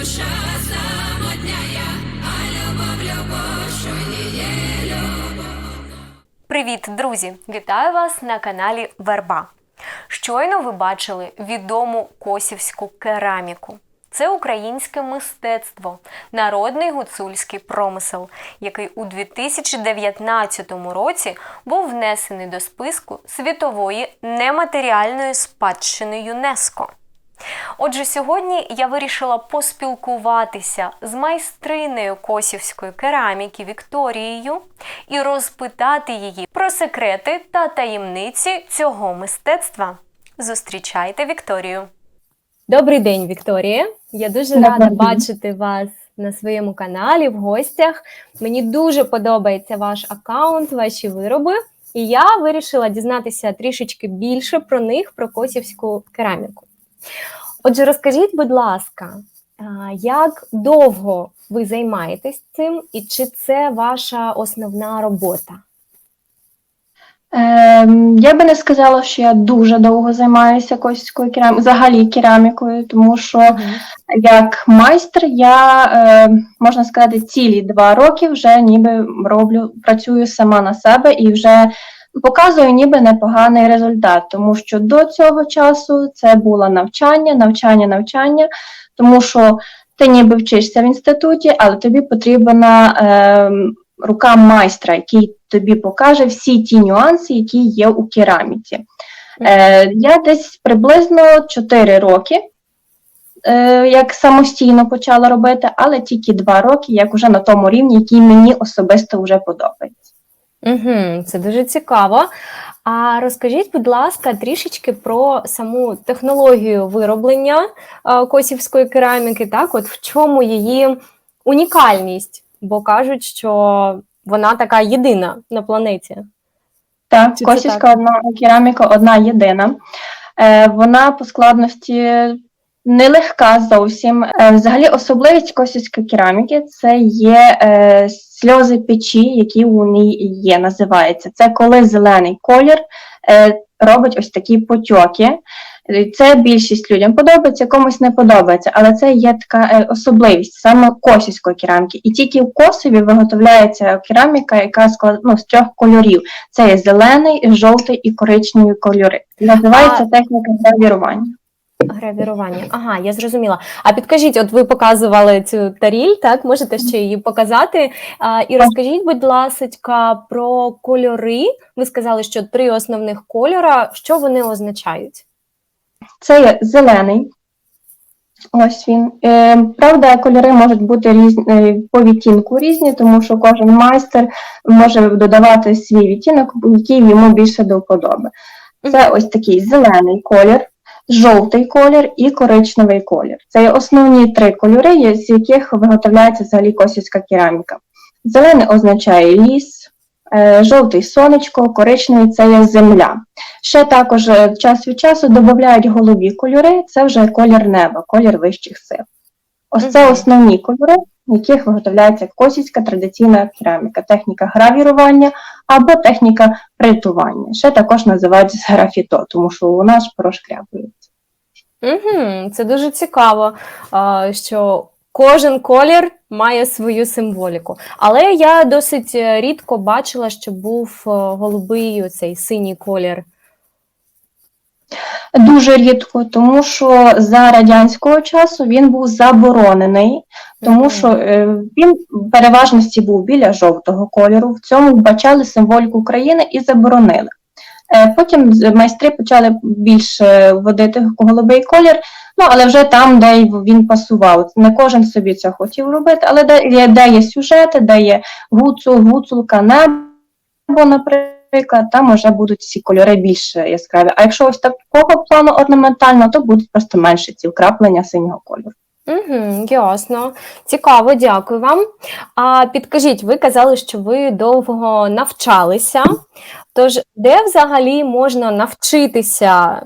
душа самотняя, а любов, що є любов. Привіт, друзі! Вітаю вас на каналі Верба. Щойно ви бачили відому косівську кераміку. Це українське мистецтво, народний гуцульський промисел, який у 2019 році був внесений до списку світової нематеріальної спадщини ЮНЕСКО. Отже, сьогодні я вирішила поспілкуватися з майстринею косівської кераміки Вікторією і розпитати її про секрети та таємниці цього мистецтва. Зустрічайте Вікторію! Добрий день, Вікторія! Я дуже рада бачити вас на своєму каналі, в гостях. Мені дуже подобається ваш аккаунт, ваші вироби. І я вирішила дізнатися трішечки більше про них, про косівську кераміку. Отже, розкажіть, будь ласка, як довго ви займаєтесь цим і чи це ваша основна робота? Я би не сказала, що я дуже довго займаюся косівською керамікою, взагалі керамікою, тому що як майстер я, можна сказати, цілі 2 роки вже ніби працюю сама на себе і вже показую ніби непоганий результат, тому що до цього часу це було навчання, тому що ти ніби вчишся в інституті, але тобі потрібна рука майстра, який тобі покаже всі ті нюанси, які є у кераміці. Я десь приблизно 4 роки, як самостійно почала робити, але тільки 2 роки, як вже на тому рівні, який мені особисто вже подобається. Це дуже цікаво. А розкажіть, будь ласка, трішечки про саму технологію вироблення косівської кераміки, так? От в чому її унікальність? Бо кажуть, що вона така єдина на планеті. Так, косівська кераміка одна єдина. Вона по складності нелегка зовсім. Взагалі особливість косівської кераміки – це є сльози печі, які у ній є, називається. Це коли зелений колір робить ось такі потьоки. Це більшість людям подобається, комусь не подобається, але це є така особливість саме косівської кераміки. І тільки в Косові виготовляється кераміка, яка з 3 кольорів. Це є зелений, жовтий і коричневий кольори. Називається техніка гравірування. Гравірування. Ага, я зрозуміла. А підкажіть, от ви показували цю таріль, так? Можете ще її показати? І розкажіть, будь ласка, про кольори. Ви сказали, що 3 основних кольора. Що вони означають? Це є зелений. Ось він. Правда, кольори можуть бути різні, по відтінку різні, тому що кожен майстер може додавати свій відтінок, який йому більше до вподоби. Це ось такий зелений колір, жовтий колір і коричневий колір. Це є основні 3 кольори, з яких виготовляється взагалі косівська кераміка. Зелений означає ліс, жовтий – сонечко, коричневий – це є земля. Ще також час від часу додають голубі кольори, це вже колір неба, колір вищих сил. Ось це основні кольори, в яких виготовляється косівська традиційна кераміка, техніка гравірування або техніка притування. Ще також називають графіто, тому що вона ж прошкрябується. Це дуже цікаво, що кожен колір має свою символіку. Але я досить рідко бачила, що був голубий цей синій колір. Дуже рідко, тому що за радянського часу він був заборонений, тому що він в переважності був біля жовтого кольору, в цьому вбачали символіку України і заборонили. Потім майстри почали більше вводити голубий колір, але вже там, де він пасував. Не кожен собі це хотів робити, але де є сюжети, де є гуцулка, небо, наприклад, там вже будуть ці кольори більш яскраві. А якщо ось такого плану орнаментально, то будуть просто менше ці вкраплення синього кольору. Ясно. Цікаво, дякую вам. А підкажіть, ви казали, що ви довго навчалися. Тож, де взагалі можна навчитися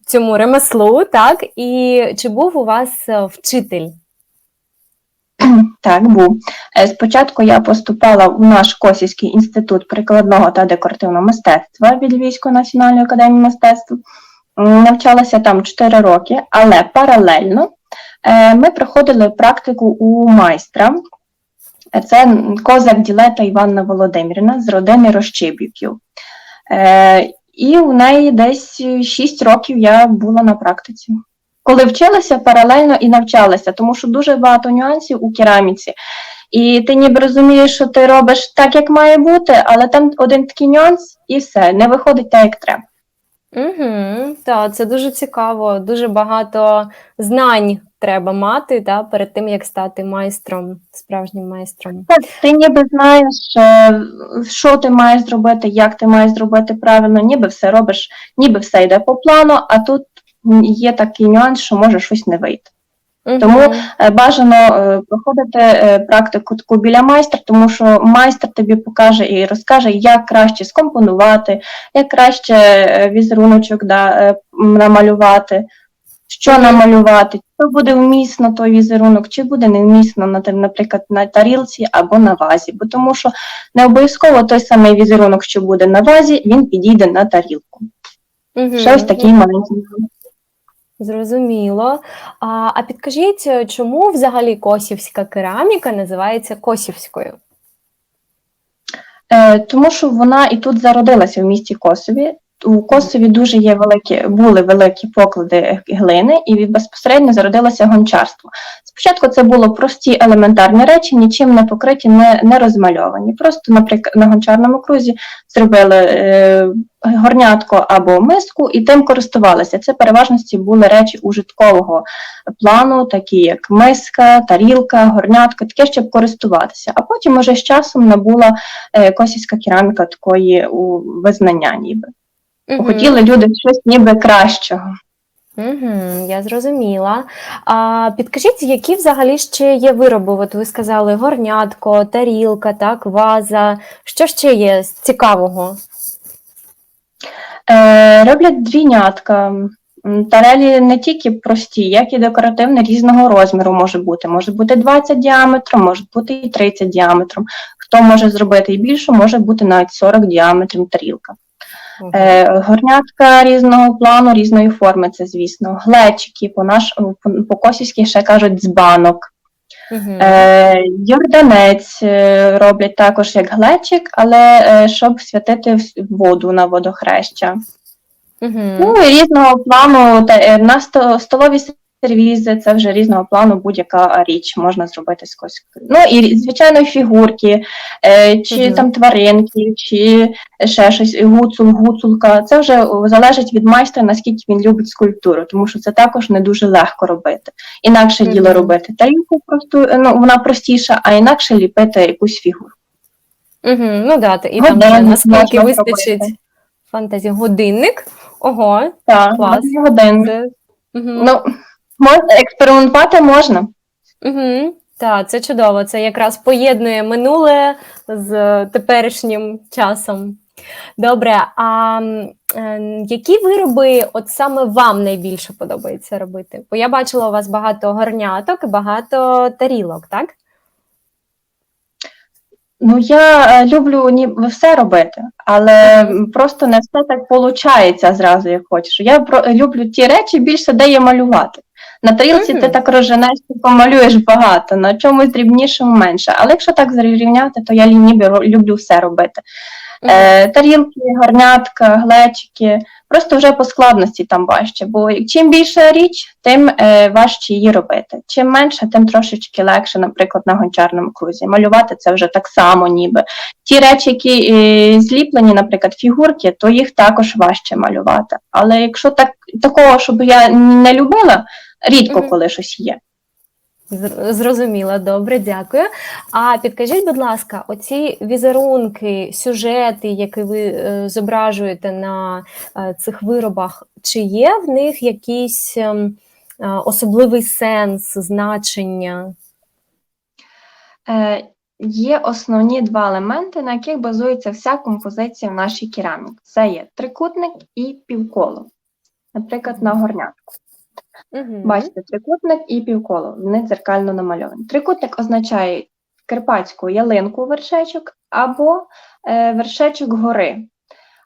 цьому ремеслу, так? І чи був у вас вчитель? Так, був. Спочатку я поступала в наш Косівський інститут прикладного та декоративного мистецтва від Львівської національної академії мистецтв. Навчалася там 4 роки, але паралельно Ми проходили практику у майстра. Це козак Ділета Іванна Володимирівна з родини Розчибівків. І у неї десь 6 років я була на практиці. Коли вчилася, паралельно і навчалася, тому що дуже багато нюансів у кераміці. І ти ніби розумієш, що ти робиш так, як має бути, але там один такий нюанс і все, не виходить так, як треба. Так, це дуже цікаво, дуже багато знань треба мати, перед тим, як стати майстром, справжнім майстром. Так, ти ніби знаєш, що ти маєш зробити, як ти маєш зробити правильно, ніби все робиш, ніби все йде по плану, а тут є такий нюанс, що може щось не вийти. Тому бажано проходити практику таку біля майстра, тому що майстер тобі покаже і розкаже, як краще скомпонувати, як краще візеруночок намалювати, що намалювати, чи буде вмісно той візерунок, чи буде невмісно, наприклад, на тарілці або на вазі. Бо тому що не обов'язково той самий візерунок, що буде на вазі, він підійде на тарілку. Щось такий маленький. Зрозуміло. А підкажіть, чому взагалі косівська кераміка називається косівською? Тому що вона і тут зародилася в місті Косові. У Косові дуже були великі поклади глини, і безпосередньо зародилося гончарство. Спочатку це було прості елементарні речі, нічим не покриті, не розмальовані. Просто, наприклад, на гончарному крузі зробили горнятко або миску і тим користувалися. Це переважності були речі ужиткового плану, такі як миска, тарілка, горнятко, таке, щоб користуватися. А потім уже з часом набула косівська кераміка такої визнання ніби. Хотіли люди щось ніби кращого. Я зрозуміла. А підкажіть, які взагалі ще є вироби? От ви сказали горнятко, тарілка, ваза. Що ще є з цікавого? Роблять двійнятка. Тарелі не тільки прості, як і декоративні, різного розміру може бути. Може бути 20 діаметром, може бути і 30 діаметром. Хто може зробити і більше, може бути навіть 40 діаметром тарілка. Горнятка різного плану, різної форми, це, звісно. Глечики, по-косівськи ще кажуть дзбанок. Йорданець роблять також як глечик, але щоб святити воду на водохреща. Ну і різного плану, на столові сервізи, це вже різного плану будь-яка річ можна зробити з косівки. Ну і, звичайно, фігурки, чи там тваринки, чи ще щось, гуцулка. Це вже залежить від майстра, наскільки він любить скульптуру, тому що це також не дуже легко робити. Інакше діло робити тарілку, вона простіша, а інакше ліпити якусь фігуру. Ну так, і там вже наскільки вистачить фантазії. Годинник? Ого, клас. Годинник. Ну, експериментувати можна. Так, це чудово. Це якраз поєднує минуле з теперішнім часом. Добре, а які вироби от саме вам найбільше подобається робити? Бо я бачила у вас багато горняток і багато тарілок, так? Ну, я люблю все робити, але просто не все так виходить зразу, як хочеш. Я люблю ті речі більше, де є малювати. На тарілці ти так розженеш, ти помалюєш багато, на чомусь дрібнішому менше. Але якщо так зрівняти, то я ніби люблю все робити. Тарілки, горнятка, глечики, просто вже по складності там важче, бо чим більша річ, тим важче її робити. Чим менше, тим трошечки легше, наприклад, на гончарному крузі. Малювати це вже так само ніби. Ті речі, які зліплені, наприклад, фігурки, то їх також важче малювати. Але якщо такого, щоб я не любила, рідко коли щось є. Зрозуміла, добре, дякую. А підкажіть, будь ласка, оці візерунки, сюжети, які ви зображуєте на цих виробах, чи є в них якийсь особливий сенс, значення? Є основні два елементи, на яких базується вся композиція в нашій кераміці. Це є трикутник і півколо, наприклад, на горнятку. Бачите, трикутник і півколо, вони дзеркально намальовані. Трикутник означає карпатську ялинку вершечок або вершечок гори.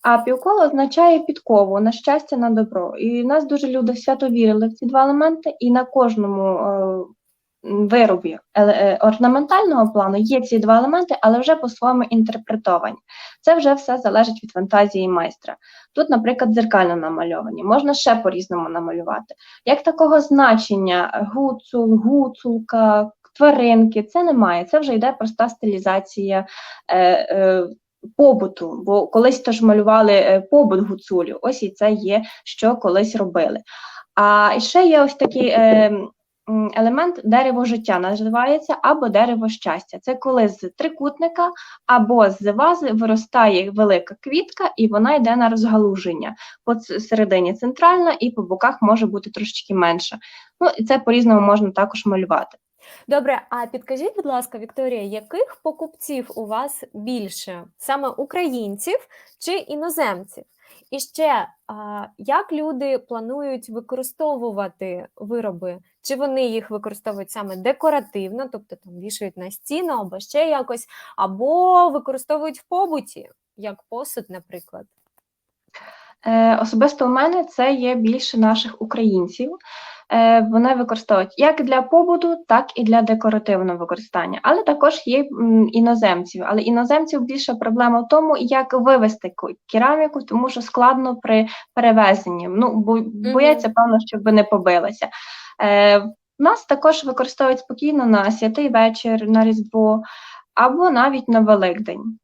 А півколо означає підкову, на щастя, на добро. І нас дуже люди свято вірили в ці два елементи, і на кожному виробі орнаментального плану є ці два елементи, але вже по-своєму інтерпретовані. Це вже все залежить від фантазії майстра. Тут, наприклад, дзеркально намальовані, можна ще по-різному намалювати. Як такого значення гуцул, гуцулка, тваринки, це немає, це вже йде проста стилізація побуту, бо колись теж малювали побут гуцулів, ось і це є, що колись робили. А ще є ось такий елемент дерево життя називається, або дерево щастя. Це коли з трикутника або з вази виростає велика квітка, і вона йде на розгалуження. Посередині центральна, і по боках може бути трошечки менша. Ну, і це по-різному можна також малювати. Добре, а підкажіть, будь ласка, Вікторія, яких покупців у вас більше? Саме українців чи іноземців? І ще, як люди планують використовувати вироби? Чи вони їх використовують саме декоративно, тобто там вішають на стіну або ще якось, або використовують в побуті, як посуд, наприклад? Особисто у мене це є більше наших українців. Вони використовують як для побуту, так і для декоративного використання. Але також є іноземців. Але іноземців більша проблема в тому, як вивезти кераміку, тому що складно при перевезенні. Ну, бояться, певно, щоб не побилися. Нас також використовують спокійно на святий вечір, на Різдво, або навіть на Великдень.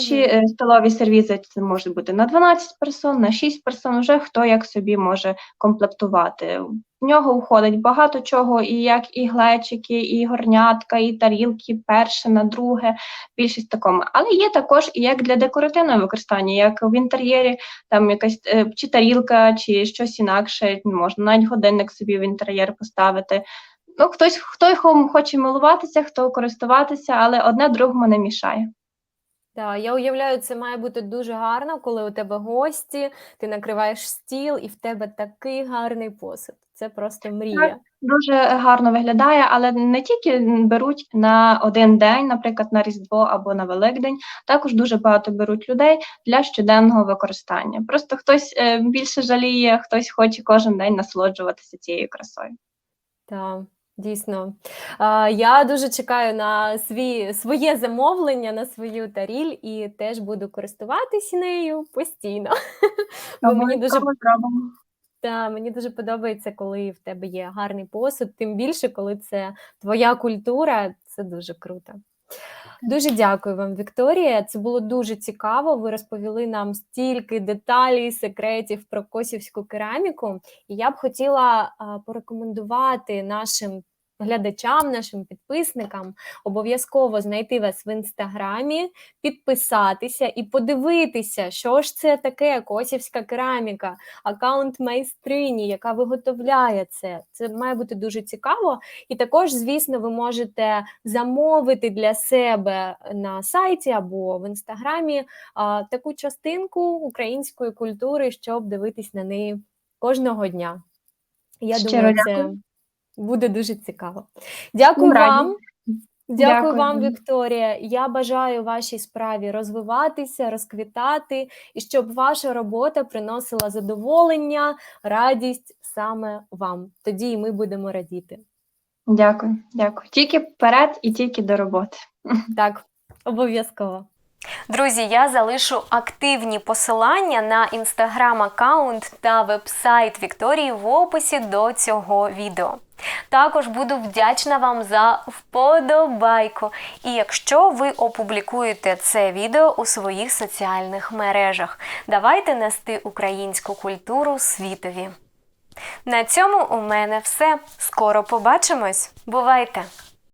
Чи столові сервізи це може бути на 12 персон, на 6 персон, вже хто як собі може комплектувати. В нього входить багато чого, і як і глечики, і горнятка, і тарілки, перше, на друге, більшість такому. Але є також і як для декоративного використання, як в інтер'єрі, там якась чи тарілка, чи щось інакше, можна навіть годинник собі в інтер'єр поставити. Ну, хто хоче милуватися, хто користуватися, але одне другому не мішає. Так, я уявляю, це має бути дуже гарно, коли у тебе гості, ти накриваєш стіл і в тебе такий гарний посуд. Це просто мрія. Так, дуже гарно виглядає, але не тільки беруть на один день, наприклад, на Різдво або на Великдень, також дуже багато беруть людей для щоденного використання. Просто хтось більше жаліє, хтось хоче кожен день насолоджуватися цією красою. Так. Дійсно. Я дуже чекаю на своє замовлення, на свою таріль і теж буду користуватися нею постійно. Бо мені дуже подобається, коли в тебе є гарний посуд, тим більше, коли це твоя культура, це дуже круто. Дуже дякую вам, Вікторія. Це було дуже цікаво. Ви розповіли нам стільки деталей, секретів про косівську кераміку. І я б хотіла порекомендувати нашим глядачам, нашим підписникам обов'язково знайти вас в Інстаграмі, підписатися і подивитися, що ж це таке косівська кераміка, аккаунт майстрині, яка виготовляє це. Це має бути дуже цікаво. І також, звісно, ви можете замовити для себе на сайті або в Інстаграмі таку частинку української культури, щоб дивитись на неї кожного дня. Я думаю, це буде дуже цікаво. Дякую вам. Дякую вам, Вікторія. Я бажаю вашій справі розвиватися, розквітати, і щоб ваша робота приносила задоволення, радість саме вам. Тоді і ми будемо радіти. Дякую. Тільки вперед і тільки до роботи. Так, обов'язково. Друзі, я залишу активні посилання на інстаграм-аккаунт та веб-сайт Вікторії в описі до цього відео. Також буду вдячна вам за вподобайку. І якщо ви опублікуєте це відео у своїх соціальних мережах, давайте нести українську культуру світові. На цьому у мене все. Скоро побачимось. Бувайте!